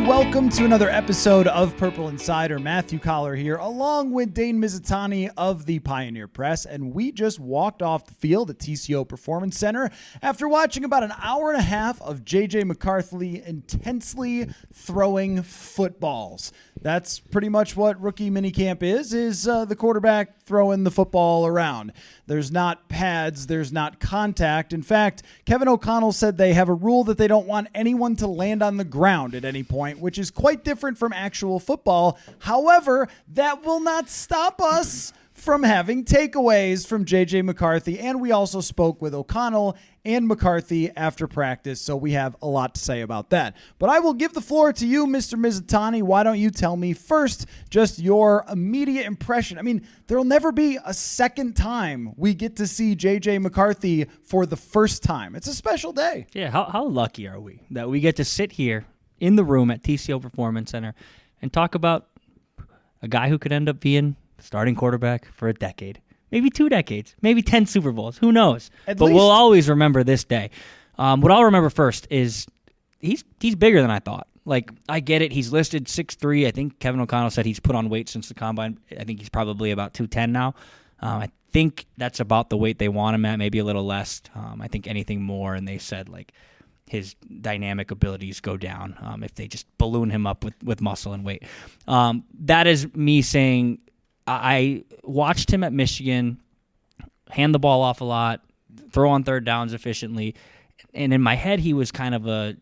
welcome to another episode of Purple Insider. Matthew Coller here, along with Dane Mizutnai of the Pioneer Press, and we just walked off the field at TCO Performance Center after watching about an hour and a half of JJ McCarthy intensely throwing footballs. That's pretty much what rookie minicamp is the quarterback throwing the football around. There's not pads, there's not contact. In fact, Kevin O'Connell said they have a rule that they don't want anyone to land on the ground at any point, which is quite different from actual football. However, that will not stop us from having takeaways from JJ McCarthy, and we also spoke with O'Connell and McCarthy after practice, so we have a lot to say about that. But I will give the floor to you, Mr. Mizutnai. Why don't you tell me first just your immediate impression? I mean, there will never be a second time we get to see JJ McCarthy for the first time. It's a special day. Yeah, how lucky are we that we get to sit here in the room at TCO Performance Center and talk about a guy who could end up being starting quarterback for a decade, maybe 2 decades, maybe 10 Super Bowls. Who knows? But we'll always remember this day. What I'll remember first is he's bigger than I thought. Like, I get it. He's listed 6'3". I think Kevin O'Connell said he's put on weight since the combine. I think he's probably about 210 now. I think that's about the weight they want him at, maybe a little less. I think anything more, and they said, like, his dynamic abilities go down if they just balloon him up with muscle and weight. That is me saying I watched him at Michigan hand the ball off a lot, throw on third downs efficiently, and in my head he was kind of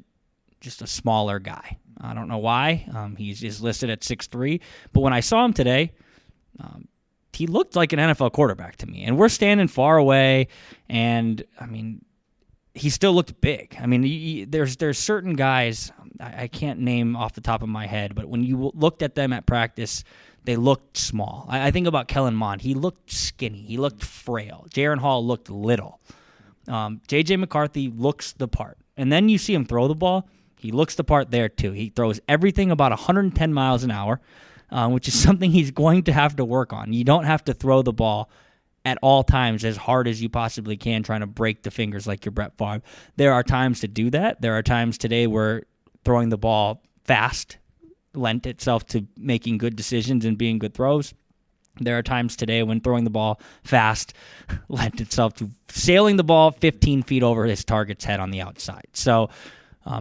just a smaller guy. I don't know why. He's listed at 6'3", but when I saw him today, he looked like an NFL quarterback to me. And we're standing far away, and I mean, he still looked big. I mean, there's certain guys I can't name off the top of my head, but when you looked at them at practice, they looked small. I think about Kellen Mond. He looked skinny. He looked frail. Jaron Hall looked little. JJ McCarthy looks the part. And then you see him throw the ball. He looks the part there, too. He throws everything about 110 miles an hour, which is something he's going to have to work on. You don't have to throw the ball at all times as hard as you possibly can, trying to break the fingers like your Brett Favre. There are times to do that. There are times today where throwing the ball fast lent itself to making good decisions and being good throws. There are times today when throwing the ball fast lent itself to sailing the ball 15 feet over his target's head on the outside. So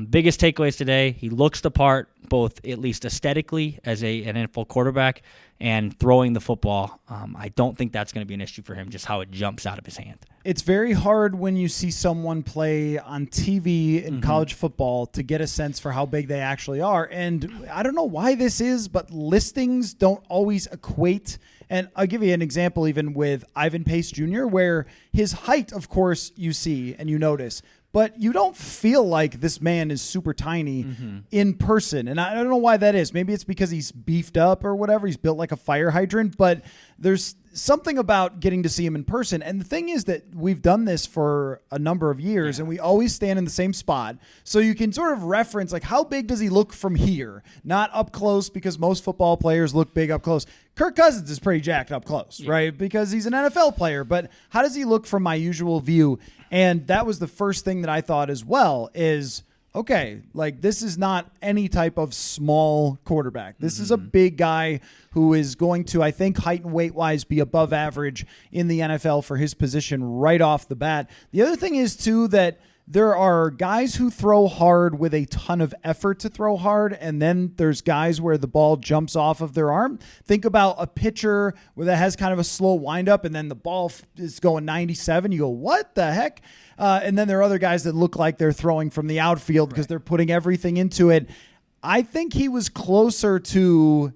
biggest takeaways today, he looks the part, both at least aesthetically as an NFL quarterback and throwing the football. I don't think that's going to be an issue for him, just how it jumps out of his hand. It's very hard when you see someone play on TV in college football to get a sense for how big they actually are. And I don't know why this is, but listings don't always equate. And I'll give you an example even with Ivan Pace Jr., where his height, of course, you see and you notice, but you don't feel like this man is super tiny in person. And I don't know why that is. Maybe it's because he's beefed up or whatever. He's built like a fire hydrant, but there's something about getting to see him in person. And the thing is that we've done this for a number of years, and we always stand in the same spot. So you can sort of reference, like, how big does he look from here? Not up close, because most football players look big up close. Kirk Cousins is pretty jacked up close, right? Because he's an NFL player. But how does he look from my usual view? And that was the first thing that I thought as well is, okay, like, this is not any type of small quarterback. This is a big guy who is going to, I think, height and weight-wise, be above average in the NFL for his position right off the bat. The other thing is, too, that there are guys who throw hard with a ton of effort to throw hard, and then there's guys where the ball jumps off of their arm. Think about a pitcher where that has kind of a slow windup, and then the ball is going 97. You go, what the heck? And then there are other guys that look like they're throwing from the outfield because they're putting everything into it. I think he was closer to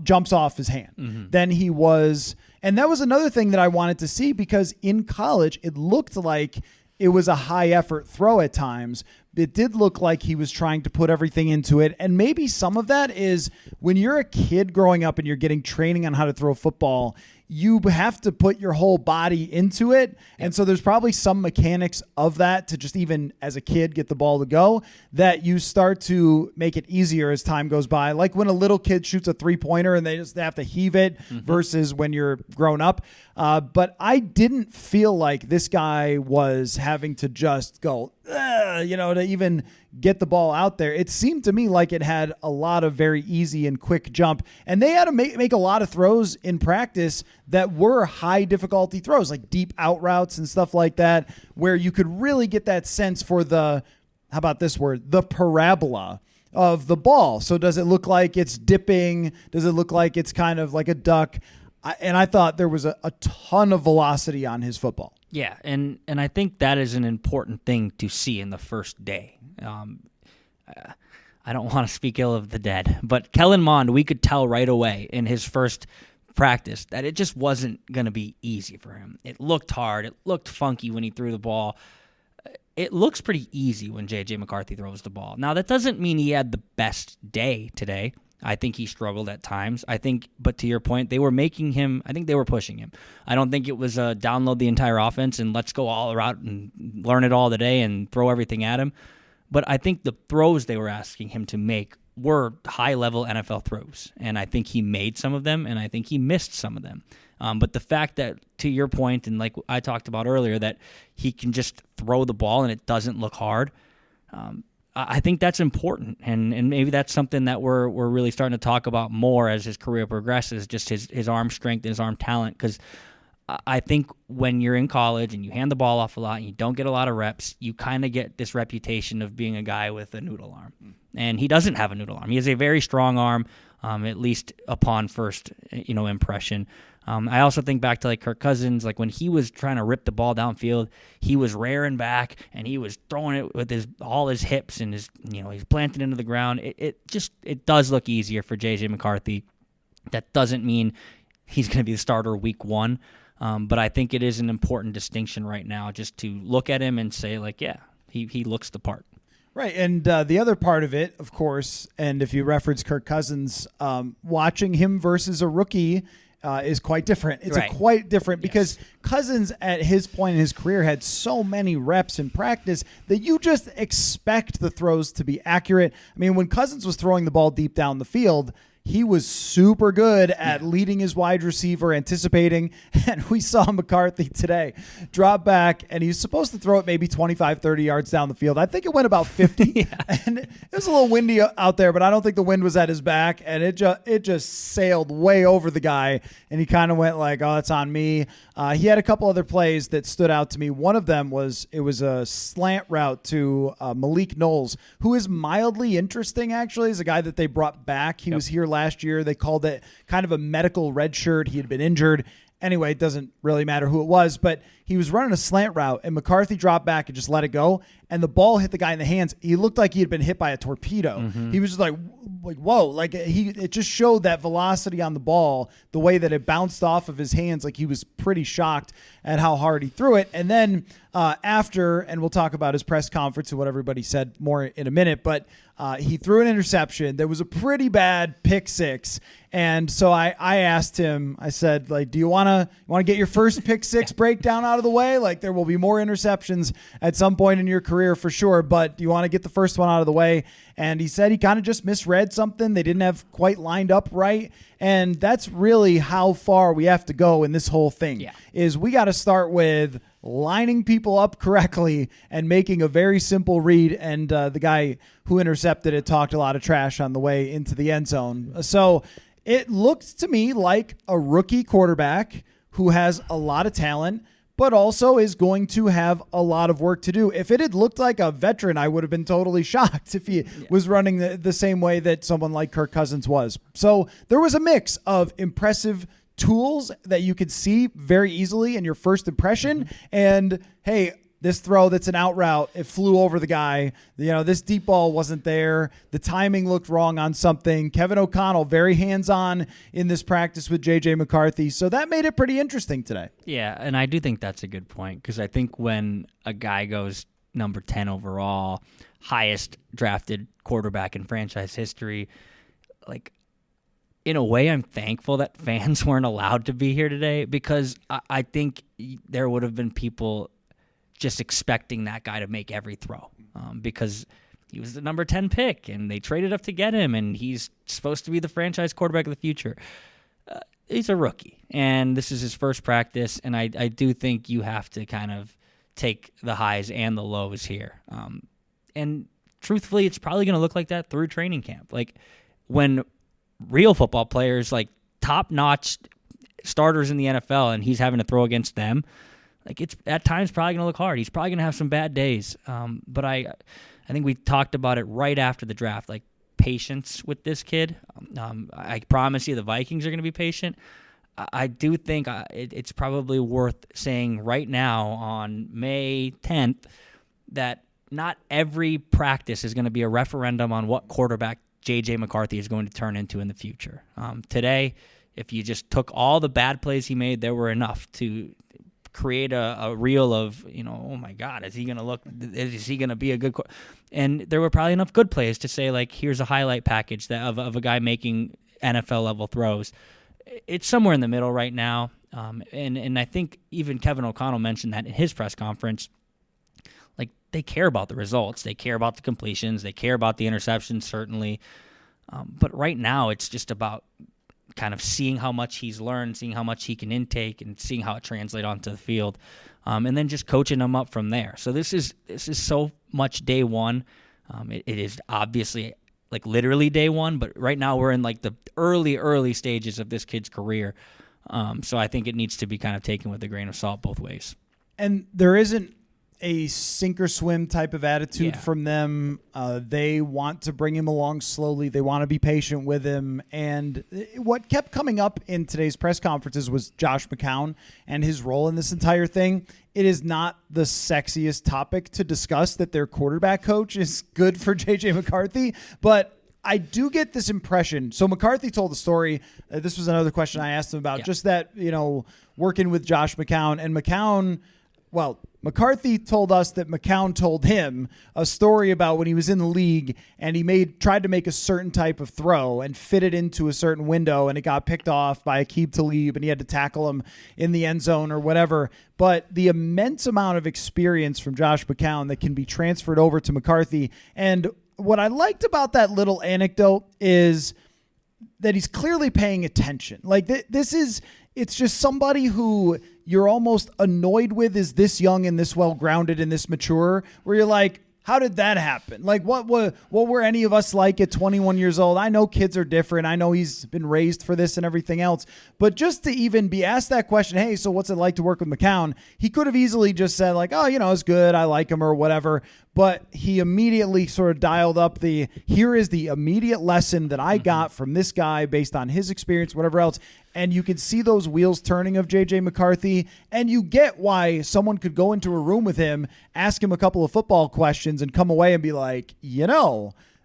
jumps off his hand than he was. And that was another thing that I wanted to see, because in college, it looked like it was a high-effort throw at times. It did look like he was trying to put everything into it. And maybe some of that is when you're a kid growing up and you're getting training on how to throw football, you have to put your whole body into it. And so there's probably some mechanics of that to just even as a kid get the ball to go that you start to make it easier as time goes by. Like when a little kid shoots a three-pointer and they just have to heave it versus when you're grown up. But I didn't feel like this guy was having to just go to even get the ball out there. It seemed to me like it had a lot of very easy and quick jump, and they had to make a lot of throws in practice that were high difficulty throws, like deep out routes and stuff like that, where you could really get that sense for the, how about this word, the parabola of the ball. So does it look like it's dipping? Does it look like it's kind of like a duck? And I thought there was a ton of velocity on his football. Yeah, and I think that is an important thing to see in the first day. I don't want to speak ill of the dead, but Kellen Mond, we could tell right away in his first practice that it just wasn't going to be easy for him. It looked hard. It looked funky when he threw the ball. It looks pretty easy when JJ McCarthy throws the ball. Now, that doesn't mean he had the best day today. I think he struggled at times. But to your point, they were making him, I think they were pushing him. I don't think it was download the entire offense and let's go all around and learn it all today and throw everything at him. But I think the throws they were asking him to make were high-level NFL throws. And I think he made some of them, and I think he missed some of them. But the fact that, to your point, and like I talked about earlier, that he can just throw the ball and it doesn't look hard, I think that's important. And maybe that's something that we're really starting to talk about more as his career progresses, just his arm strength and his arm talent. Because I think when you're in college and you hand the ball off a lot and you don't get a lot of reps, you kind of get this reputation of being a guy with a noodle arm. And he doesn't have a noodle arm. He has a very strong arm, at least upon first impression. I also think back to like Kirk Cousins, like when he was trying to rip the ball downfield, he was rearing back and he was throwing it with all his hips and he's planted into the ground. It does look easier for JJ McCarthy. That doesn't mean he's going to be the starter week one, but I think it is an important distinction right now just to look at him and say like, yeah, he looks the part. Right, and the other part of it, of course, and if you reference Kirk Cousins, watching him versus a rookie is quite different. It's quite different because Cousins at his point in his career had so many reps in practice that you just expect the throws to be accurate. I mean, when Cousins was throwing the ball deep down the field, he was super good at leading his wide receiver, anticipating, and we saw McCarthy today drop back, and he's supposed to throw it maybe 25, 30 yards down the field. I think it went about 50, and it was a little windy out there, but I don't think the wind was at his back, and it just sailed way over the guy, and he kind of went like, oh, that's on me. He had a couple other plays that stood out to me. One of them was a slant route to Malik Knowles, who is mildly interesting, actually. He's a guy that they brought back. He was here last year. They called it kind of a medical red shirt. He had been injured. Anyway, it doesn't really matter who it was, but he was running a slant route, and McCarthy dropped back and just let it go, and the ball hit the guy in the hands. He looked like he had been hit by a torpedo. Mm-hmm. He was just like, whoa. Like it just showed that velocity on the ball, the way that it bounced off of his hands. Like he was pretty shocked at how hard he threw it. And then after, and we'll talk about his press conference and what everybody said more in a minute, but he threw an interception. There was a pretty bad pick six. And so I asked him, I said, like, do you want to get your first pick six breakdown out of the way? Like, there will be more interceptions at some point in your career for sure, but do you want to get the first one out of the way? And he said he kind of just misread something. They didn't have quite lined up right. And that's really how far we have to go in this whole thing, is we got to start with lining people up correctly and making a very simple read. And the guy who intercepted it talked a lot of trash on the way into the end zone. So it looked to me like a rookie quarterback who has a lot of talent, but also is going to have a lot of work to do. If it had looked like a veteran, I would have been totally shocked if he was running the same way that someone like Kirk Cousins was. So there was a mix of impressive tools that you could see very easily in your first impression. And hey, this throw that's an out route, it flew over the guy. This deep ball wasn't there. The timing looked wrong on something. Kevin O'Connell, very hands-on in this practice with JJ McCarthy. So that made it pretty interesting today. Yeah, and I do think that's a good point because I think when a guy goes number 10 overall, highest drafted quarterback in franchise history, like, in a way, I'm thankful that fans weren't allowed to be here today because I think there would have been people just expecting that guy to make every throw because he was the number 10 pick and they traded up to get him and he's supposed to be the franchise quarterback of the future. He's a rookie and this is his first practice, and I do think you have to kind of take the highs and the lows here. And truthfully, it's probably going to look like that through training camp. Like when real football players, like top-notch starters in the NFL, and he's having to throw against them, like it's at times probably going to look hard. He's probably going to have some bad days. But I think we talked about it right after the draft, like patience with this kid. I promise you the Vikings are going to be patient. I do think it's probably worth saying right now on May 10th that not every practice is going to be a referendum on what quarterback JJ McCarthy is going to turn into in the future. Today, if you just took all the bad plays he made, there were enough to create a reel of, oh my God, is he going to be a good and there were probably enough good plays to say, like, here's a highlight package of a guy making NFL level throws. It's somewhere in the middle right now. And I think even Kevin O'Connell mentioned that in his press conference. Like, they care about the results. They care about the completions. They care about the interceptions, certainly. But right now, it's just about kind of seeing how much he's learned, seeing how much he can intake, and seeing how it translates onto the field, and then just coaching him up from there. So this is so much day one. It is obviously like literally day one, but right now we're in like the early stages of this kid's career. So I think it needs to be kind of taken with a grain of salt both ways. And there isn't a sink or swim type of attitude from them. They want to bring him along slowly. They want to be patient with him. And what kept coming up in today's press conferences was Josh McCown and his role in this entire thing. It is not the sexiest topic to discuss that their quarterback coach is good for JJ McCarthy, but I do get this impression. So McCarthy told the story. This was another question I asked him about, just that, working with Josh McCown. And McCarthy told us that McCown told him a story about when he was in the league and he tried to make a certain type of throw and fit it into a certain window, and it got picked off by Aqib Talib and he had to tackle him in the end zone or whatever. But the immense amount of experience from Josh McCown that can be transferred over to McCarthy. And what I liked about that little anecdote is that he's clearly paying attention. Like it's just somebody who you're almost annoyed with is this young and this well-grounded and this mature, where you're like, how did that happen? Like, what were any of us like at 21 years old? I know kids are different. I know he's been raised for this and everything else. But just to even be asked that question, hey, so what's it like to work with McCown? He could have easily just said, like, oh, it's good. I like him or whatever. But he immediately sort of dialed up here is the immediate lesson that I got from this guy based on his experience, whatever else. And you can see those wheels turning of JJ McCarthy, and you get why someone could go into a room with him, ask him a couple of football questions, and come away and be like,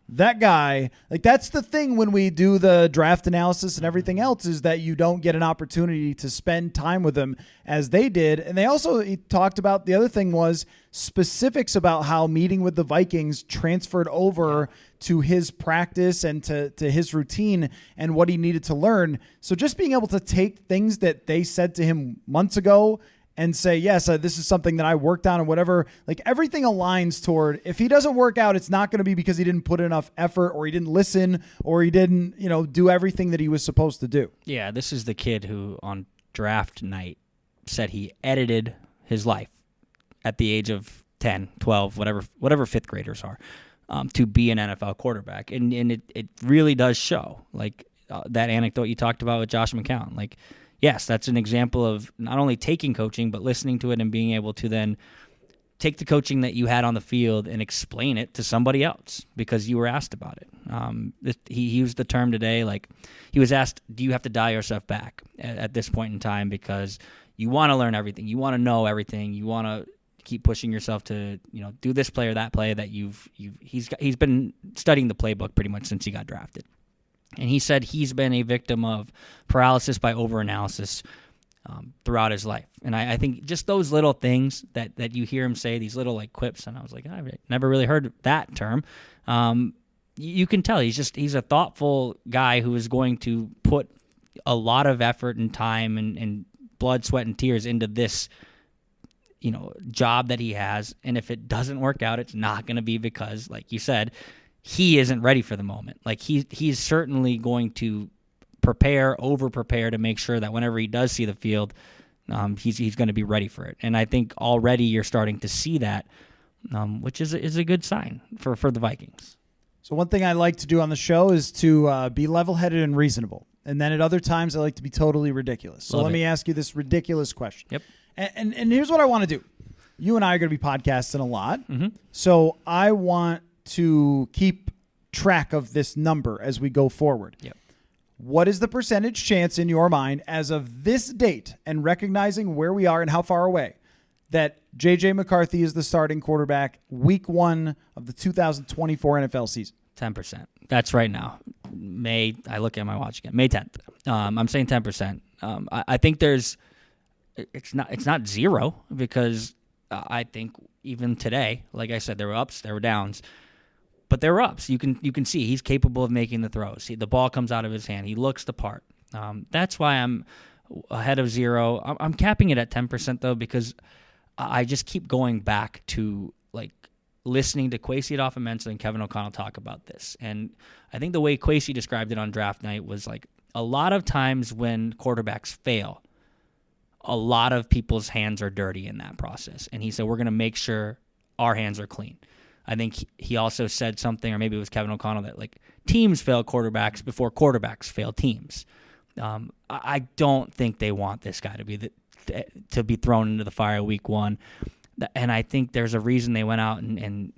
that guy, like, that's the thing when we do the draft analysis and everything else, is that you don't get an opportunity to spend time with them as they did. And they also talked about, the other thing was specifics about how meeting with the Vikings transferred over to his practice and to his routine and what he needed to learn. So just being able to take things that they said to him months ago and say, yes, this is something that I worked on or whatever, like everything aligns toward, if he doesn't work out, it's not going to be because he didn't put enough effort or he didn't listen or he didn't, do everything that he was supposed to do. Yeah, this is the kid who on draft night said he edited his life at the age of 10, 12, whatever fifth graders are, to be an NFL quarterback. And it really does show, like that anecdote you talked about with Josh McCown. Like, yes, that's an example of not only taking coaching, but listening to it and being able to then take the coaching that you had on the field and explain it to somebody else because you were asked about it. He used the term today, like he was asked, do you have to dial yourself back at this point in time because you want to learn everything, you want to know everything, you want to keep pushing yourself to, do this play or that play that he's been studying the playbook pretty much since he got drafted. And he said he's been a victim of paralysis by overanalysis throughout his life. And I think just those little things that you hear him say, these little like quips, and I was like, I've never really heard that term. You can tell he's a thoughtful guy who is going to put a lot of effort and time and blood, sweat, and tears into this job that he has. And if it doesn't work out, it's not going to be because, like you said, he isn't ready for the moment. Like he's certainly going to over-prepare to make sure that whenever he does see the field, he's going to be ready for it. And I think already you're starting to see that which is a good sign for the Vikings. So one thing I like to do on the show is to be level-headed and reasonable. And then at other times, I like to be totally ridiculous. So let me ask you this ridiculous question. Yep. And here's what I want to do. You and I are going to be podcasting a lot. Mm-hmm. So I want to keep track of this number as we go forward. Yep. What is the percentage chance in your mind as of this date, and recognizing where we are and how far away, that JJ McCarthy is the starting quarterback week 1 of the 2024 NFL season? 10%. That's right now. I look at my watch again. May 10th. I'm saying 10%. I think it's not zero, because I think even today, like I said, there were ups, there were downs, but there were ups. You can see he's capable of making the throws. The ball comes out of his hand. He looks the part. That's why I'm ahead of zero. I'm capping it at 10% though, because I just keep going back to listening to Kwesi Adofo-Mensah and Kevin O'Connell talk about this. And I think the way Kwesi described it on draft night was a lot of times when quarterbacks fail, a lot of people's hands are dirty in that process. And he said, we're going to make sure our hands are clean. I think he also said something, or maybe it was Kevin O'Connell, that teams fail quarterbacks before quarterbacks fail teams. I don't think they want this guy to be thrown into the fire week 1. And I think there's a reason they went out and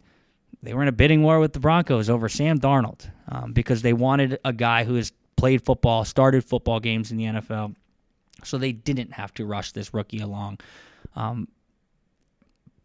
they were in a bidding war with the Broncos over Sam Darnold, because they wanted a guy who has played football, started football games in the NFL, so they didn't have to rush this rookie along.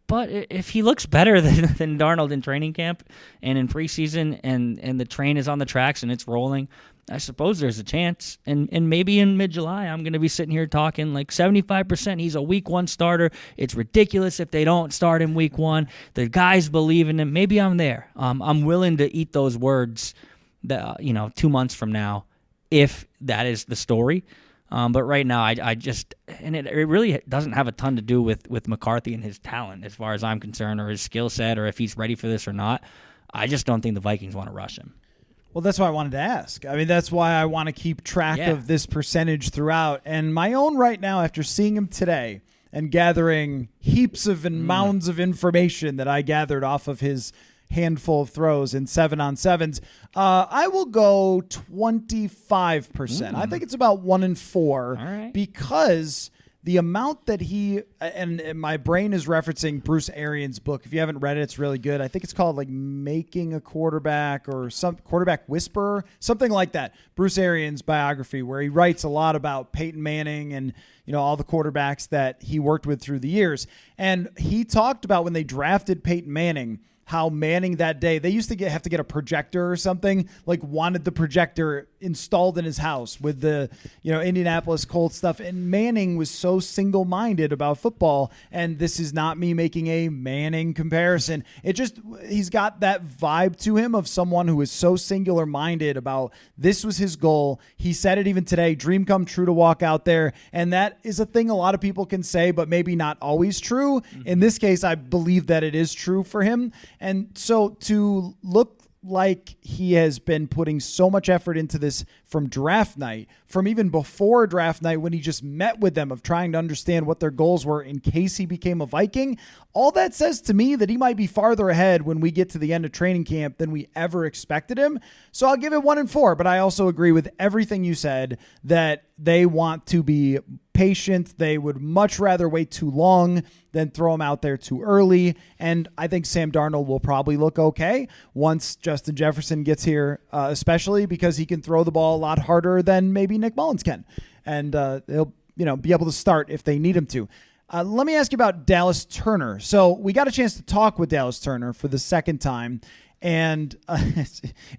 But if he looks better than Darnold in training camp and in preseason, and the train is on the tracks and it's rolling, I suppose there's a chance. And maybe in mid-July, I'm going to be sitting here talking 75%. He's a week 1 starter. It's ridiculous if they don't start him week 1. The guys believe in him. Maybe I'm there. I'm willing to eat those words, 2 months from now, if that is the story. But right now, I just, and it really doesn't have a ton to do with McCarthy and his talent, as far as I'm concerned, or his skill set, or if he's ready for this or not. I just don't think the Vikings want to rush him. Well, that's why I wanted to ask. I mean, that's why I want to keep track of this percentage throughout. And my own right now, after seeing him today and gathering heaps of and mounds of information that I gathered off of his handful of throws in 7-on-7s, I will go 25%. I think it's about 1 in 4. All right. Because the amount that he, and my brain is referencing Bruce Arians' book. If you haven't read it, it's really good. I think it's called Making a Quarterback, or some Quarterback Whisperer, something like that. Bruce Arians' biography, where he writes a lot about Peyton Manning and all the quarterbacks that he worked with through the years. And he talked about when they drafted Peyton Manning, how Manning that day, they used to have to get a projector or something, wanted the projector installed in his house with the, Indianapolis Colts stuff. And Manning was so single-minded about football. And this is not me making a Manning comparison. He's got that vibe to him of someone who is so singular-minded about this was his goal. He said it even today, dream come true to walk out there. And that is a thing a lot of people can say, but maybe not always true. Mm-hmm. In this case, I believe that it is true for him. And so to look like he has been putting so much effort into this from draft night, from even before draft night when he just met with them, of trying to understand what their goals were in case he became a Viking, all that says to me that he might be farther ahead when we get to the end of training camp than we ever expected him. So I'll give it 1 in 4, but I also agree with everything you said that they want to be patient. They would much rather wait too long than throw him out there too early. And I think Sam Darnold will probably look okay once Justin Jefferson gets here, especially because he can throw the ball a lot harder than maybe Nick Mullins can. And he'll be able to start if they need him to. Let me ask you about Dallas Turner. So we got a chance to talk with Dallas Turner for the second time. And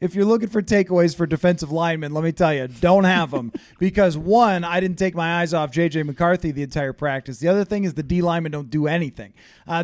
if you're looking for takeaways for defensive linemen, let me tell you, don't have them. Because one, I didn't take my eyes off JJ McCarthy the entire practice. The other thing is the D linemen don't do anything.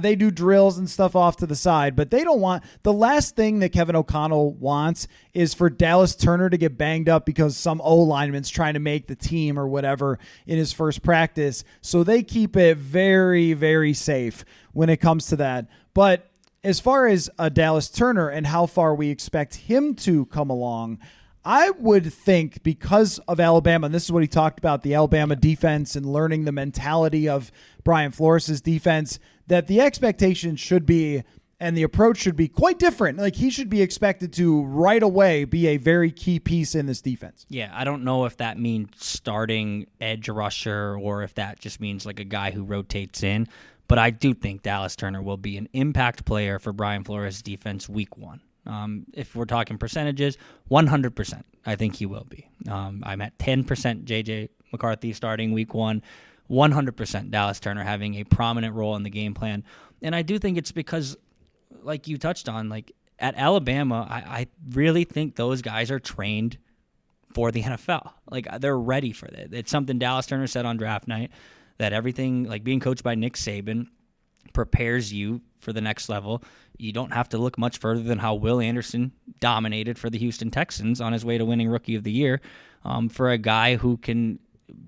They do drills and stuff off to the side, but they don't want, the last thing that Kevin O'Connell wants is for Dallas Turner to get banged up because some O-lineman's trying to make the team or whatever in his first practice. So they keep it very, very safe when it comes to that. But as far as Dallas Turner and how far we expect him to come along, I would think because of Alabama, and this is what he talked about, the Alabama defense and learning the mentality of Brian Flores' defense, that the expectation should be And the approach should be quite different. Like, he should be expected to right away be a very key piece in this defense. Yeah, I don't know if that means starting edge rusher or if that just means like a guy who rotates in. But I do think Dallas Turner will be an impact player for Brian Flores' defense week 1. If we're talking percentages, 100%, I think he will be. I'm at 10% JJ McCarthy starting week 1, 100% Dallas Turner having a prominent role in the game plan. And I do think it's because, like you touched on, like at Alabama, I really think those guys are trained for the NFL. Like, they're ready for it. It's something Dallas Turner said on draft night, that everything, like being coached by Nick Saban, prepares you for the next level. You don't have to look much further than how Will Anderson dominated for the Houston Texans on his way to winning Rookie of the Year, for a guy who can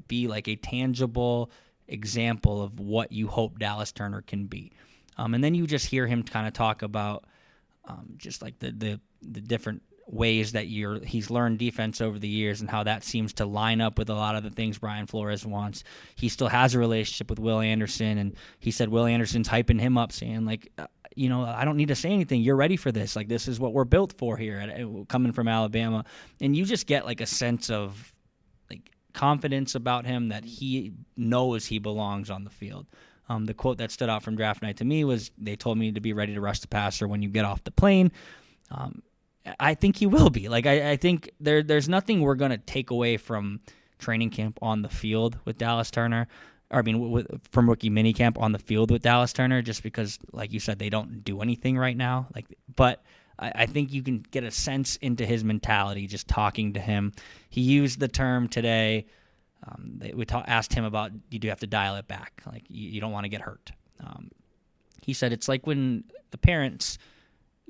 be like a tangible example of what you hope Dallas Turner can be. And then you just hear him kind of talk about just like the different ways that he's learned defense over the years and how that seems to line up with a lot of the things Brian Flores wants. He still has a relationship with Will Anderson, and he said Will Anderson's hyping him up, saying like, I don't need to say anything. You're ready for this. Like, this is what we're built for here, coming from Alabama. And you just get like a sense of like confidence about him that he knows he belongs on the field. The quote that stood out from draft night to me was, they told me to be ready to rush the passer when you get off the plane. I think he will be. Like, I think there's nothing we're going to take away from training camp on the field with Dallas Turner. From rookie minicamp on the field with Dallas Turner, just because, like you said, they don't do anything right now. But I think you can get a sense into his mentality just talking to him. He used the term today. We asked him about, you do have to dial it back. Like, you don't want to get hurt. He said it's like when the parents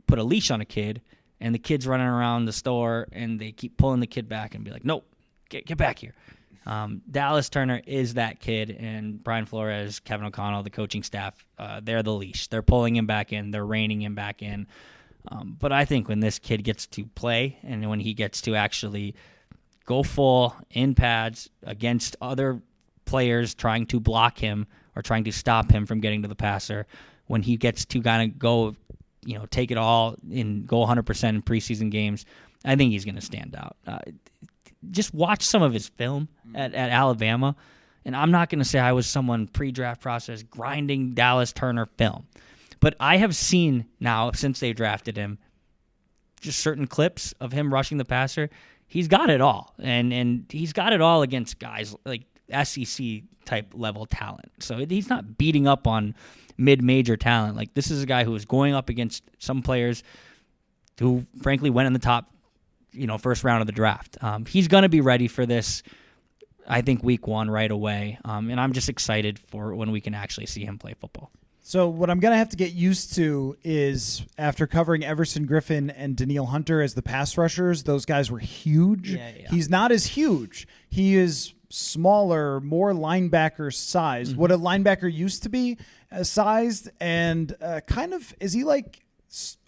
put a leash on a kid and the kid's running around the store and they keep pulling the kid back and be like, nope, get back here. Dallas Turner is that kid, and Brian Flores, Kevin O'Connell, the coaching staff, they're the leash. They're pulling him back in. They're reining him back in. But I think when this kid gets to play and when he gets to actually go full in pads against other players trying to block him or trying to stop him from getting to the passer, when he gets to kind of go, take it all and go 100% in preseason games, I think he's going to stand out. Just watch some of his film at Alabama, and I'm not going to say I was someone pre-draft process grinding Dallas Turner film, but I have seen now, since they drafted him, just certain clips of him rushing the passer. He's got it all, and he's got it all against guys like SEC type level talent. So he's not beating up on mid-major talent. Like, this is a guy who is going up against some players who, frankly, went in the top, first round of the draft. He's going to be ready for this, I think, week 1 right away. And I'm just excited for when we can actually see him play football. So what I'm going to have to get used to is, after covering Everson Griffin and Danielle Hunter as the pass rushers, those guys were huge. Yeah. He's not as huge. He is smaller, more linebacker sized. What a linebacker used to be sized, and is he like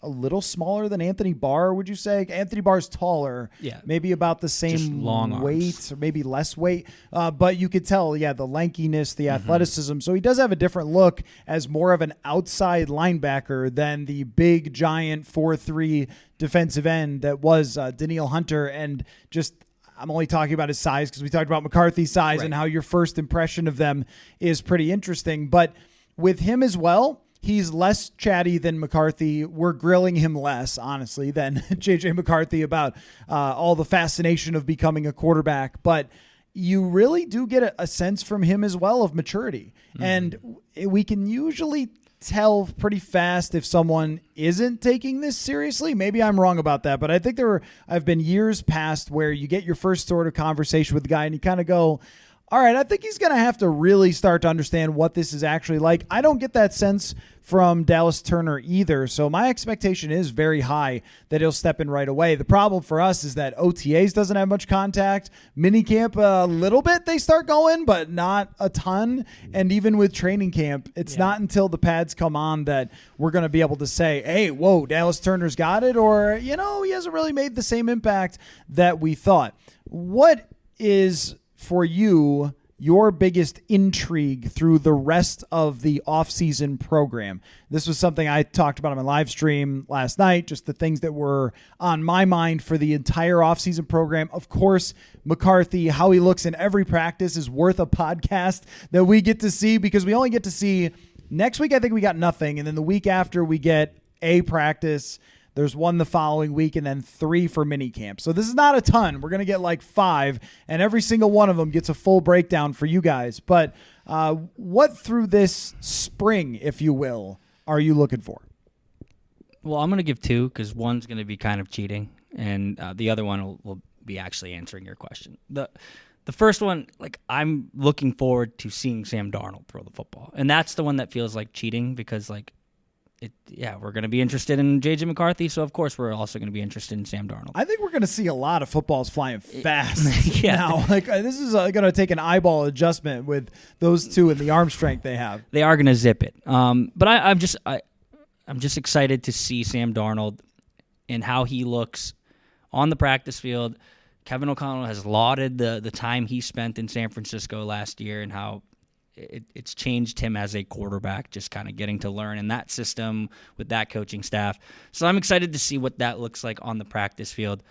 a little smaller than Anthony Barr, would you say? Anthony Barr's taller, maybe about the same long weight arms. or maybe less weight, but you could tell, the lankiness, the athleticism. So he does have a different look as more of an outside linebacker than the big, giant 4'3" defensive end that was Danielle Hunter. And just, I'm only talking about his size because we talked about McCarthy's size and how your first impression of them is pretty interesting. But with him as well, he's less chatty than McCarthy. We're grilling him less, honestly, than JJ McCarthy about all the fascination of becoming a quarterback. But you really do get a sense from him as well of maturity. And we can usually tell pretty fast if someone isn't taking this seriously. Maybe I'm wrong about that, but I think I've been years past where you get your first sort of conversation with the guy and you kind of go, all right, I think he's going to have to really start to understand what this is actually like. I don't get that sense from Dallas Turner either, so my expectation is very high that he'll step in right away. The problem for us is that OTAs doesn't have much contact. Minicamp, a little bit they start going, but not a ton. And even with training camp, it's not until the pads come on that we're going to be able to say, hey, whoa, Dallas Turner's got it, or, he hasn't really made the same impact that we thought. What is, for you, your biggest intrigue through the rest of the off-season program? This was something I talked about on my live stream last night, just the things that were on my mind for the entire off-season program. Of course, McCarthy, how he looks in every practice is worth a podcast that we get to see, because we only get to see next week. I think we got nothing. And then the week after we get a practice. There's one the following week, and then 3 for minicamp. So this is not a ton. We're going to get like 5, and every single one of them gets a full breakdown for you guys. But what through this spring, if you will, are you looking for? Well, I'm going to give 2 because one's going to be kind of cheating, and the other one will be actually answering your question. The first one, like, I'm looking forward to seeing Sam Darnold throw the football, and that's the one that feels like cheating because, like, we're going to be interested in JJ McCarthy, so of course we're also going to be interested in Sam Darnold. I think we're going to see a lot of footballs flying fast now. Like this is going to take an eyeball adjustment with those two and the arm strength they have. They are going to zip it. But I'm just excited to see Sam Darnold and how he looks on the practice field. Kevin O'Connell has lauded the time he spent in San Francisco last year and how it's changed him as a quarterback, just kind of getting to learn in that system with that coaching staff. So I'm excited to see what that looks like on the practice field,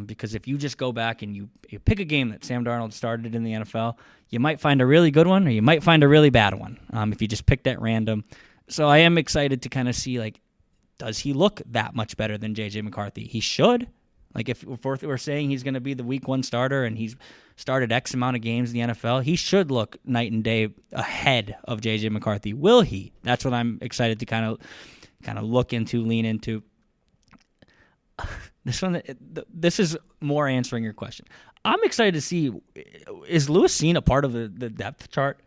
because if you just go back and you pick a game that Sam Darnold started in the NFL, you might find a really good one or you might find a really bad one if you just picked at random. So I am excited to kind of see, like, does he look that much better than JJ McCarthy? He should. Like, if we're saying he's going to be the week 1 starter and he's started X amount of games in the NFL, he should look night and day ahead of JJ McCarthy. Will he? That's what I'm excited to kind of look into, lean into. This is more answering your question. I'm excited to see, is Lewis Cine a part of the depth chart?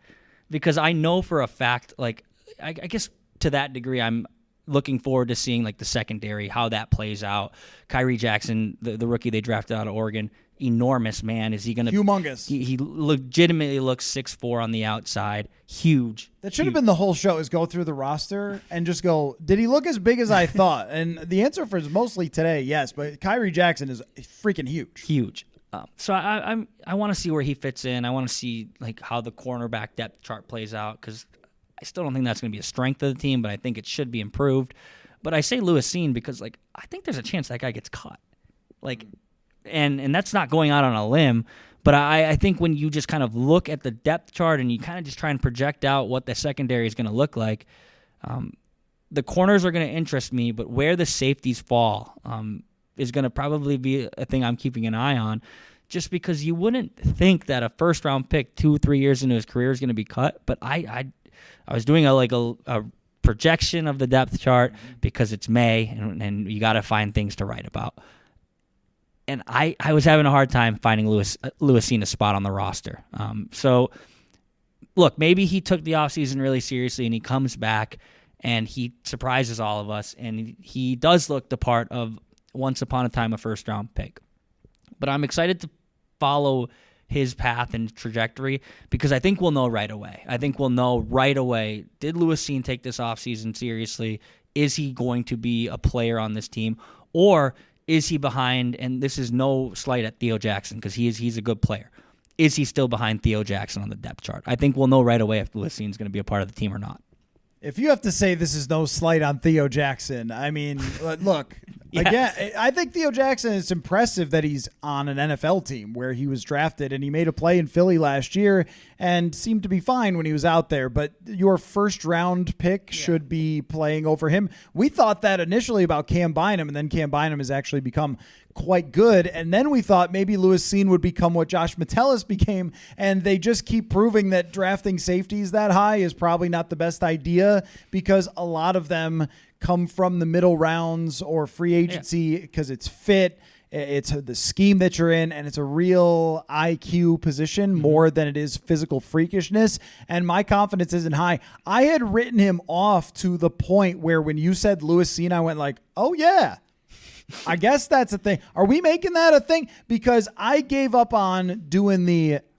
Because I know for a fact, like, I guess to that degree, I'm looking forward to seeing, like, the secondary, how that plays out. Kyrie Jackson, the rookie they drafted out of Oregon, enormous man. Is he going to humongous? He legitimately looks 6'4" on the outside, huge. That should have been the whole show, is go through the roster and just go, did he look as big as I thought? And the answer for is mostly today, yes. But Kyrie Jackson is freaking huge. So I want to see where he fits in. I want to see, like, how the cornerback depth chart plays out, because I still don't think that's going to be a strength of the team, but I think it should be improved. But I say Lewis Cine because, like, I think there's a chance that guy gets cut. Like, and that's not going out on a limb, but I think when you just kind of look at the depth chart and you kind of just try and project out what the secondary is going to look like, the corners are going to interest me, but where the safeties fall is going to probably be a thing I'm keeping an eye on, just because you wouldn't think that a first-round pick 2-3 years into his career is going to be cut, but I was doing a projection of the depth chart because it's May and you got to find things to write about. And I was having a hard time finding Lewis Cine a spot on the roster. So, look, maybe he took the offseason really seriously and he comes back and he surprises all of us and he does look the part of once upon a time a first-round pick. But I'm excited to follow his path and trajectory because I think we'll know right away. Did Lewis Cine take this offseason seriously? Is he going to be a player on this team? Or is he behind, and this is no slight at Theo Jackson because he's a good player. Is he still behind Theo Jackson on the depth chart? I think we'll know right away if Lewis Cine is going to be a part of the team or not. If you have to say this is no slight on Theo Jackson, I mean, look, again, I think Theo Jackson, is impressive that he's on an NFL team where he was drafted and he made a play in Philly last year and seemed to be fine when he was out there. But your first round pick should be playing over him. We thought that initially about Cam Bynum, and then Cam Bynum has actually become quite good. And then we thought maybe Lewis Cine would become what Josh Metellus became. And they just keep proving that drafting safeties that high is probably not the best idea because a lot of them come from the middle rounds or free agency because it's fit. It's the scheme that you're in, and it's a real IQ position more than it is physical freakishness. And my confidence isn't high. I had written him off to the point where when you said Lewis Cine, I went like, oh, yeah. I guess that's a thing. Are we making that a thing? Because I gave up on doing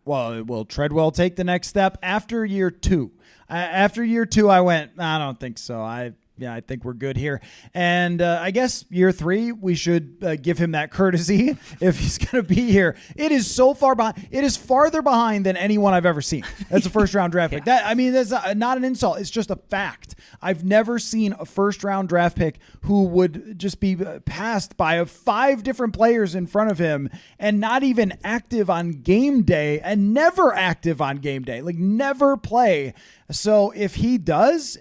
will Treadwell take the next step after year 2? After year 2, I went, I don't think so. Yeah, I think we're good here. And I guess year 3, we should give him that courtesy if he's going to be here. It is so far behind. It is farther behind than anyone I've ever seen. That's a first-round draft pick. That's not an insult. It's just a fact. I've never seen a first-round draft pick who would just be passed by 5 different players in front of him and not even active on game day and never active on game day. Like, never play. So if he does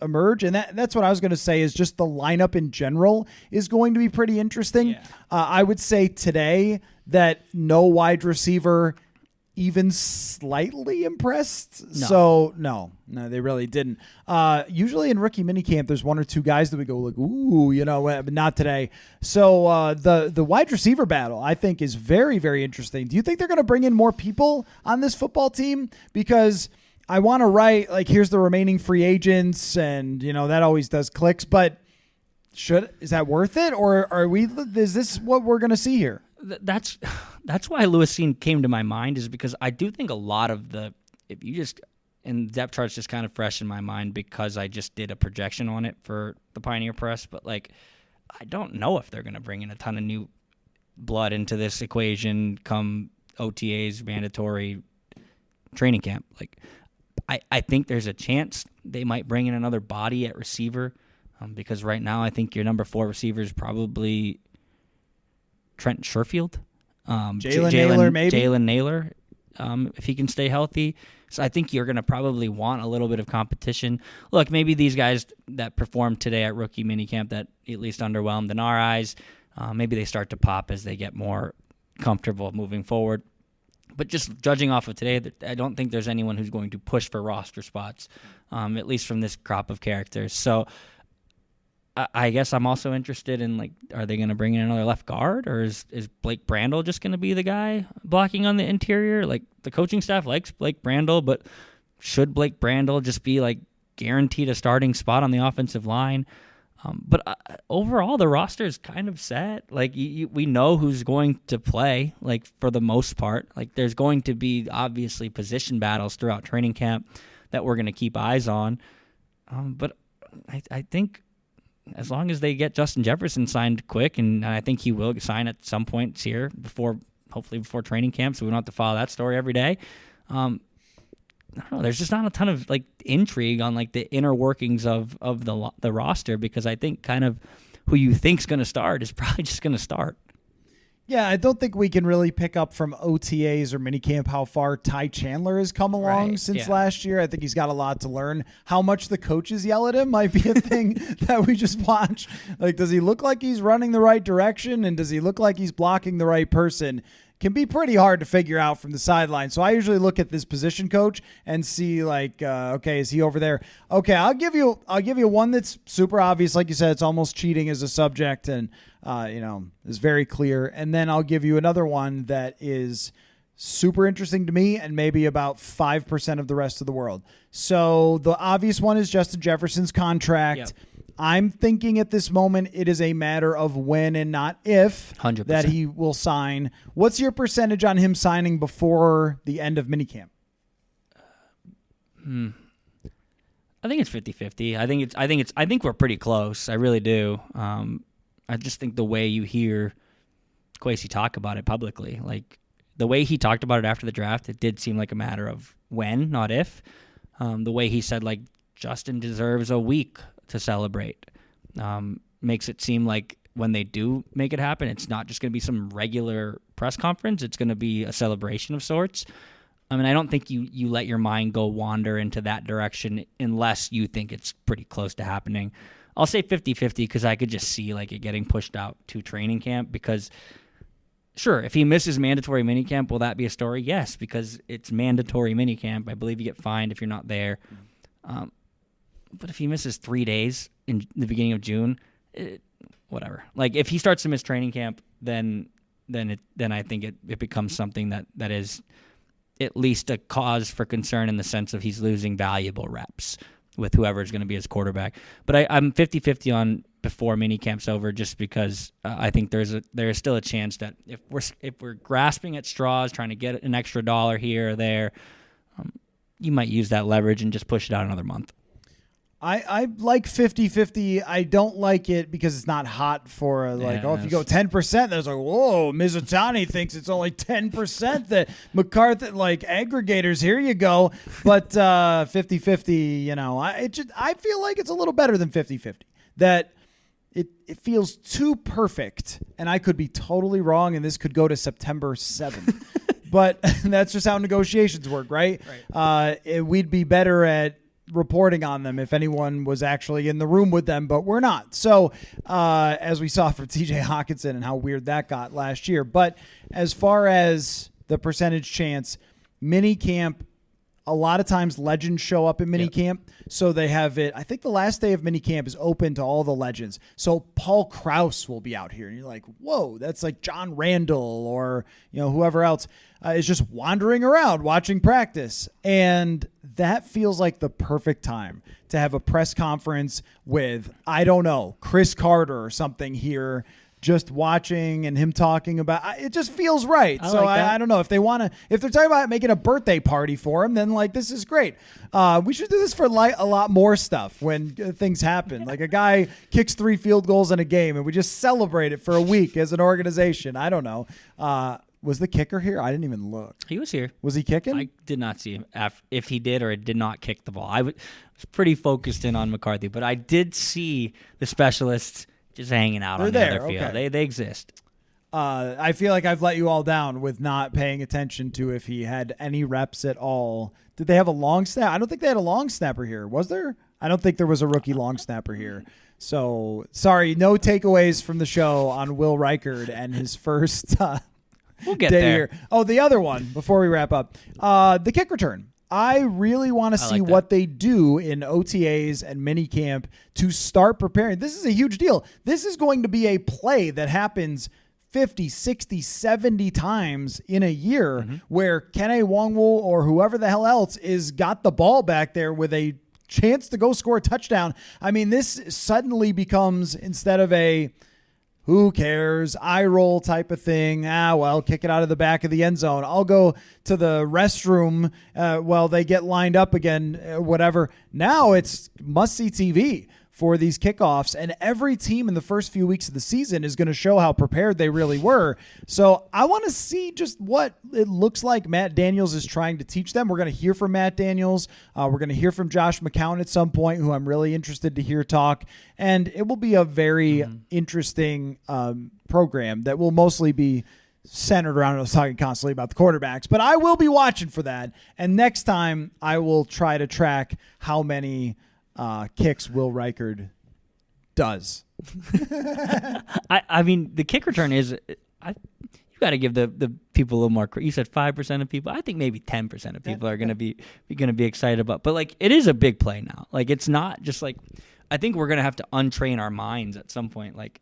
emerge, and that's what I was going to say is just the lineup in general is going to be pretty interesting. Yeah. I would say today that no wide receiver even slightly impressed. No. So no, they really didn't. Usually in rookie minicamp, there's 1 or 2 guys that we go like, ooh, but not today. So the wide receiver battle, I think, is very, very interesting. Do you think they're going to bring in more people on this football team? Because I want to write, like, here's the remaining free agents, and, that always does clicks, but is that worth it? Or is this what we're going to see here? That's why Lewisine came to my mind, is because I do think a lot of and depth chart's just kind of fresh in my mind because I just did a projection on it for the Pioneer Press, but, like, I don't know if they're going to bring in a ton of new blood into this equation come OTAs, mandatory training camp. Like, I think there's a chance they might bring in another body at receiver because right now I think your number 4 receiver is probably Trent Sherfield. Jalen Naylor, maybe? Jalen Naylor, if he can stay healthy. So I think you're going to probably want a little bit of competition. Look, maybe these guys that performed today at rookie minicamp that at least underwhelmed in our eyes, maybe they start to pop as they get more comfortable moving forward. But just judging off of today, I don't think there's anyone who's going to push for roster spots, at least from this crop of characters. So I guess I'm also interested in, like, are they going to bring in another left guard, or is Blake Brandel just going to be the guy blocking on the interior? Like, the coaching staff likes Blake Brandel, but should Blake Brandel just be, like, guaranteed a starting spot on the offensive line? But overall, the roster is kind of set. Like, we know who's going to play, like, for the most part. Like, there's going to be, obviously, position battles throughout training camp that we're going to keep eyes on. But I think as long as they get Justin Jefferson signed quick, and I think he will sign at some point here hopefully before training camp, so we don't have to follow that story every day. I don't know. There's just not a ton of, like, intrigue on, like, the inner workings of the roster, because I think kind of who you think's going to start is probably just going to start. Yeah, I don't think we can really pick up from OTAs or minicamp how far Ty Chandler has come along since last year. I think he's got a lot to learn. How much the coaches yell at him might be a thing that we just watch. Like, does he look like he's running the right direction, and does he look like he's blocking the right person? Can be pretty hard to figure out from the sideline. So I usually look at this position coach and see, like, okay, is he over there? Okay, I'll give you one that's super obvious. Like you said, it's almost cheating as a subject and, is very clear. And then I'll give you another one that is super interesting to me and maybe about 5% of the rest of the world. So the obvious one is Justin Jefferson's contract. Yep. I'm thinking at this moment it is a matter of when and not if 100%. that he will sign. What's your percentage on him signing before the end of minicamp? I think it's 50-50. I think we're pretty close. I really do. I just think the way you hear Kwesi talk about it publicly, like the way he talked about it after the draft, it did seem like a matter of when, not if. The way he said, like, Justin deserves a week to celebrate, makes it seem like when they do make it happen, it's not just going to be some regular press conference. It's going to be a celebration of sorts. I mean, I don't think you let your mind go wander into that direction unless you think it's pretty close to happening. I'll say 50-50 because I could just see, like, it getting pushed out to training camp because, sure, if he misses mandatory minicamp, will that be a story? Yes, because it's mandatory minicamp. I believe you get fined if you're not there. But if he misses 3 days in the beginning of June, whatever. Like, if he starts to miss training camp, then I think it becomes something that is at least a cause for concern in the sense of he's losing valuable reps with whoever is going to be his quarterback. But I'm 50-50 on before minicamp's over, just because I think there is still a chance that if we're grasping at straws, trying to get an extra dollar here or there, you might use that leverage and just push it out another month. I like 50-50. I don't like it because it's not hot for if you go 10%, then it's like, whoa, Mizutnai thinks it's only 10% that McCarthy, like aggregators, here you go. But 50-50, I feel like it's a little better than 50-50. That it feels too perfect, and I could be totally wrong, and this could go to September 7th. But that's just how negotiations work, right? We'd be better at reporting on them if anyone was actually in the room with them, but we're not. So as we saw from TJ Hawkinson and how weird that got last year. But as far as the percentage chance, minicamp, a lot of times legends show up in minicamp. So they have it. I think the last day of minicamp is open to all the legends. So Paul Krause will be out here. And you're like, whoa, that's like John Randall or whoever else is just wandering around watching practice. And that feels like the perfect time to have a press conference with, I don't know, Chris Carter or something here, just watching and him talking about it. Just feels right. I don't know if they're talking about making a birthday party for him, then this is great. We should do this for a lot more stuff when things happen. Like a guy kicks 3 field goals in a game and we just celebrate it for a week as an organization. I don't know. Was the kicker here? I didn't even look. He was here. Was he kicking? I did not see him if he did or did not kick the ball. I was pretty focused in on McCarthy, but I did see the specialists just hanging out on the other field. Okay. They exist. I feel like I've let you all down with not paying attention to if he had any reps at all. Did they have a long snap? I don't think they had a long snapper here. Was there? I don't think there was a rookie long snapper here. So, sorry, no takeaways from the show on Will Reichard and his first we'll get there. Here. Oh, the other one, before we wrap up, the kick return. I really want to see what they do in OTAs and minicamp to start preparing. This is a huge deal. This is going to be a play that happens 50, 60, 70 times in a year where Kene Nwangwu or whoever the hell else is got the ball back there with a chance to go score a touchdown. I mean, this suddenly becomes, instead of a who cares, eye roll type of thing. Kick it out of the back of the end zone. I'll go to the restroom while they get lined up again, whatever. Now it's must-see TV for these kickoffs, and every team in the first few weeks of the season is going to show how prepared they really were. So I want to see just what it looks like Matt Daniels is trying to teach them. We're going to hear from Matt Daniels. We're going to hear from Josh McCown at some point, who I'm really interested to hear talk. And it will be a very interesting program that will mostly be centered around us talking constantly about the quarterbacks. But I will be watching for that. And next time I will try to track how many kicks Will Reichard does. I mean, the kick return is, you got to give the people a little more. You said 5% of people. I think maybe 10% of people are going to be excited about. But it is a big play now. It's not just I think we're going to have to untrain our minds at some point. That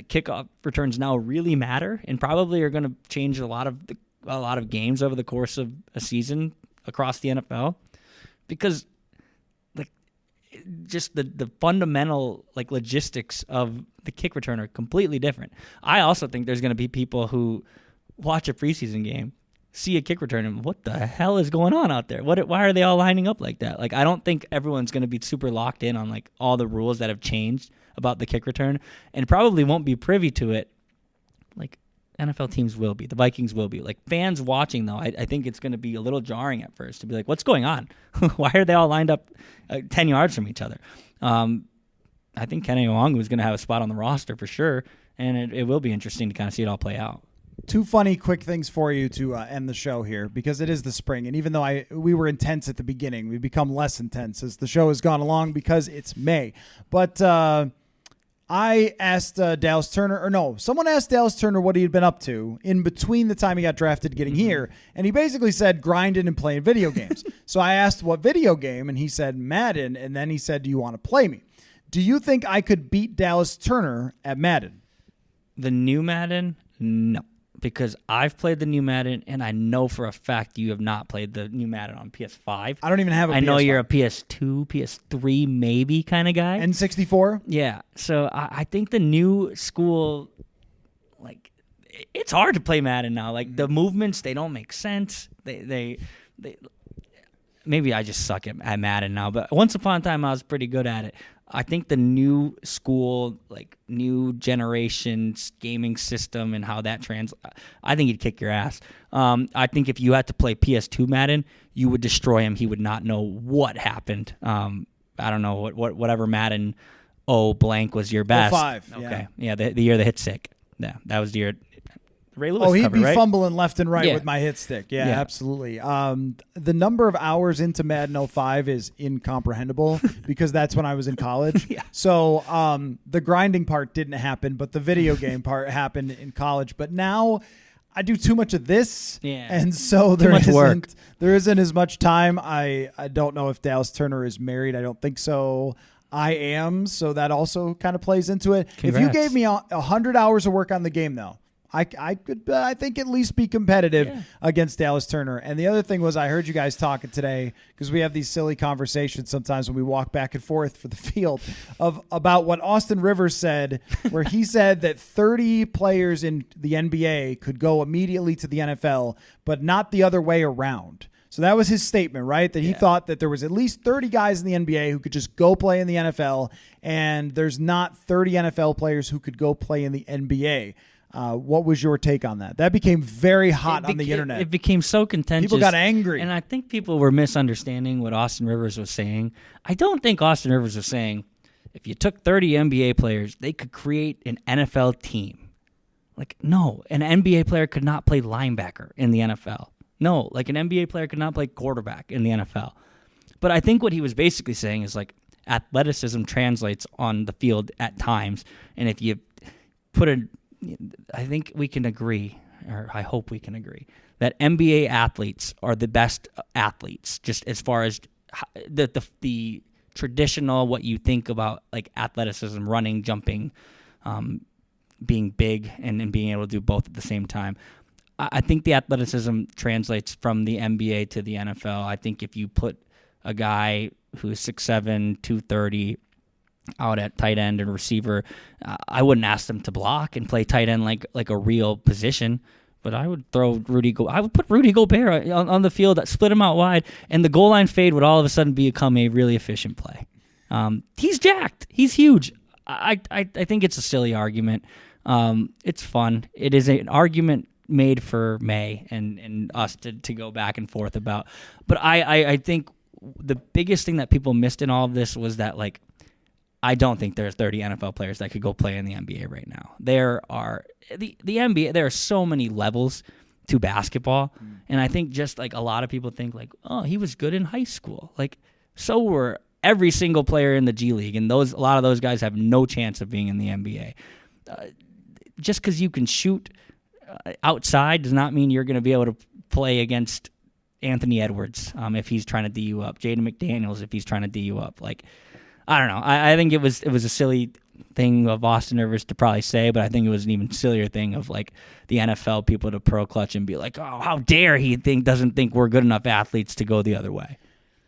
kickoff returns now really matter, and probably are going to change a lot of games over the course of a season across the NFL, because just the fundamental logistics of the kick return are completely different. I also think there's going to be people who watch a preseason game, see a kick return, and what the hell is going on out there? Why are they all lining up like that? I don't think everyone's going to be super locked in on all the rules that have changed about the kick return, and probably won't be privy to it. NFL teams will be. The Vikings will be. Fans watching, though, I think it's going to be a little jarring at first to be what's going on? Why are they all lined up 10 yards from each other? I think Kene Nwangwu is going to have a spot on the roster for sure, and it will be interesting to kind of see it all play out. 2 funny quick things for you to end the show here, because it is the spring, and even though we were intense at the beginning, we've become less intense as the show has gone along because it's May. But I asked someone asked Dallas Turner what he had been up to in between the time he got drafted getting here, and he basically said grinding and playing video games. So I asked what video game, and he said Madden, and then he said, do you want to play me? Do you think I could beat Dallas Turner at Madden? The new Madden? No. Because I've played the new Madden, and I know for a fact you have not played the new Madden on PS5. I don't even have a PS5. I know you're a PS2, PS3 maybe kind of guy. N64? Yeah. So I think the new school, it's hard to play Madden now. The movements, they don't make sense. maybe I just suck at Madden now, but once upon a time I was pretty good at it. I think the new school, like new generation gaming system and how that I think he'd kick your ass. I think if you had to play PS2 Madden, you would destroy him. He would not know what happened. I don't know whatever Madden blank was your best. 05, okay, yeah, the year the hit sick. Yeah, that was the year. Ray Lewis he'd cover, be right? fumbling left and right with my hit stick. Yeah, Yeah. absolutely. The number of hours into Madden 05 is incomprehensible because that's when I was in college. Yeah. So the grinding part didn't happen, but the video game part happened in college. But now I do too much of this, and so there isn't as much time. I don't know if Dallas Turner is married. I don't think so. I am, so that also kind of plays into it. Congrats. If you gave me 100 hours of work on the game, though, I could, I think, at least be competitive against Dallas Turner. And the other thing was I heard you guys talking today because we have these silly conversations sometimes when we walk back and forth for the field about what Austin Rivers said, where he said that 30 players in the NBA could go immediately to the NFL, but not the other way around. So that was his statement, right? That he thought that there was at least 30 guys in the NBA who could just go play in the NFL, and there's not 30 NFL players who could go play in the NBA. What was your take on that? That became very hot on the internet. It became so contentious. People got angry. And I think people were misunderstanding what Austin Rivers was saying. I don't think Austin Rivers was saying if you took 30 NBA players, they could create an NFL team. Like, no, an NBA player could not play linebacker in the NFL. No, like an NBA player could not play quarterback in the NFL. But I think what he was basically saying is like athleticism translates on the field at times. And if you I think we can agree, or I hope we can agree, that NBA athletes are the best athletes, just as far as the traditional, what you think about like athleticism, running, jumping, being big, and being able to do both at the same time. I think the athleticism translates from the NBA to the NFL. I think if you put a guy who's 6'7", 230 out at tight end and receiver, I wouldn't ask them to block and play tight end like a real position, but I would I would put Rudy Gobert on the field, split him out wide, and the goal line fade would all of a sudden become a really efficient play. He's jacked. He's huge. I think it's a silly argument. It's fun. It is an argument made for May and us to go back and forth about. But I think the biggest thing that people missed in all of this was that, like, I don't think there's 30 NFL players that could go play in the NBA right now. There are the NBA. There are so many levels to basketball, and I think just like a lot of people think like, oh, he was good in high school. Like, so were every single player in the G League, and a lot of those guys have no chance of being in the NBA. Just because you can shoot outside does not mean you're going to be able to play against Anthony Edwards if he's trying to D you up, Jaden McDaniels if he's trying to D you up. Like, I don't know. I think it was a silly thing of Austin Rivers to probably say, but I think it was an even sillier thing of like the NFL people to pro clutch and be like, oh, how dare he doesn't think we're good enough athletes to go the other way.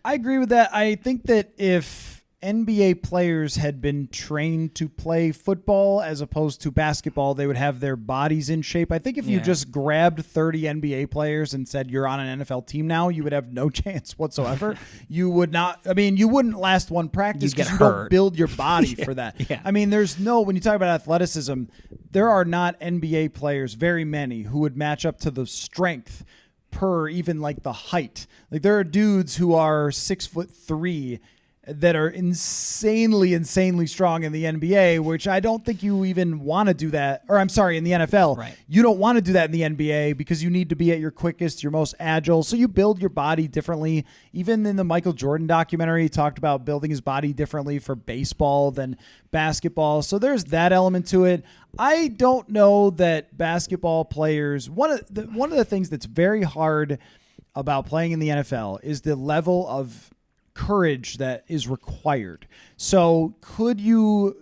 I agree with that. I think that if NBA players had been trained to play football as opposed to basketball, they would have their bodies in shape. I think if you just grabbed 30 NBA players and said you're on an NFL team now, you would have no chance whatsoever. You would not. I mean, you wouldn't last one practice because you don't build your body for that. Yeah. I mean, when you talk about athleticism, there are not NBA players, very many, who would match up to the strength per even like the height. Like, there are dudes who are 6'3" that are insanely strong in the NBA, which I don't think you even want to do that. Or I'm sorry, in the NFL. Right. You don't want to do that in the NBA because you need to be at your quickest, your most agile. So you build your body differently. Even in the Michael Jordan documentary, he talked about building his body differently for baseball than basketball. So there's that element to it. I don't know that basketball players, one of the things that's very hard about playing in the NFL is the level of courage that is required. So could you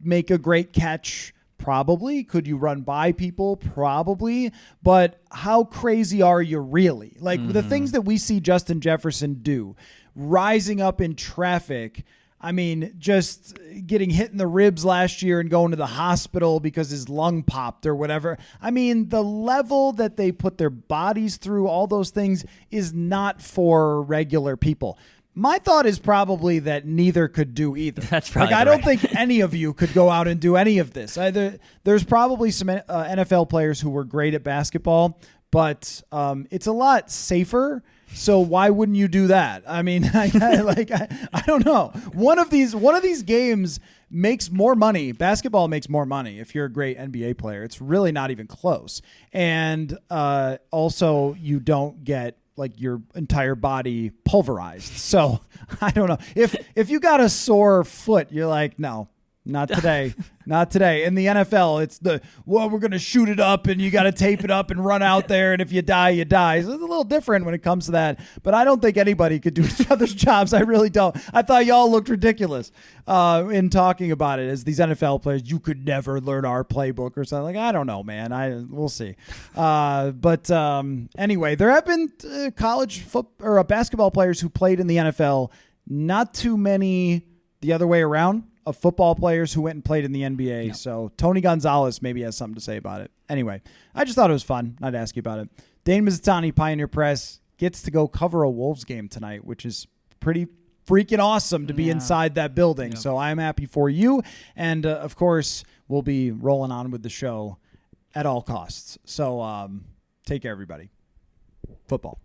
make a great catch? Probably. Could you run by people? Probably. But how crazy are you really? Like the things that we see Justin Jefferson do, rising up in traffic. I mean, just getting hit in the ribs last year and going to the hospital because his lung popped or whatever. I mean, the level that they put their bodies through, all those things, is not for regular people. My thought is probably that neither could do either. That's probably I don't think any of you could go out and do any of this. There's probably some NFL players who were great at basketball, but it's a lot safer. So why wouldn't you do that? I mean, I don't know. One of these games makes more money. Basketball makes more money if you're a great NBA player. It's really not even close. And also, you don't get like your entire body pulverized. So I don't know. If you got a sore foot, you're like, no, not today. Not today. In the NFL, it's we're going to shoot it up and you got to tape it up and run out there. And if you die, you die. So it's a little different when it comes to that. But I don't think anybody could do each other's jobs. I really don't. I thought y'all looked ridiculous in talking about it as these NFL players. You could never learn our playbook or something. Like, I don't know, man. We'll see. But anyway, there have been college football or basketball players who played in the NFL. Not too many the other way around, of football players who went and played in the NBA. Yep. So Tony Gonzalez maybe has something to say about it. Anyway, I just thought it was fun. I'd ask you about it. Dane Mizutnai, Pioneer Press, gets to go cover a Wolves game tonight, which is pretty freaking awesome to be inside that building. Yep. So I'm happy for you. And, of course, we'll be rolling on with the show at all costs. So take care, everybody. Football.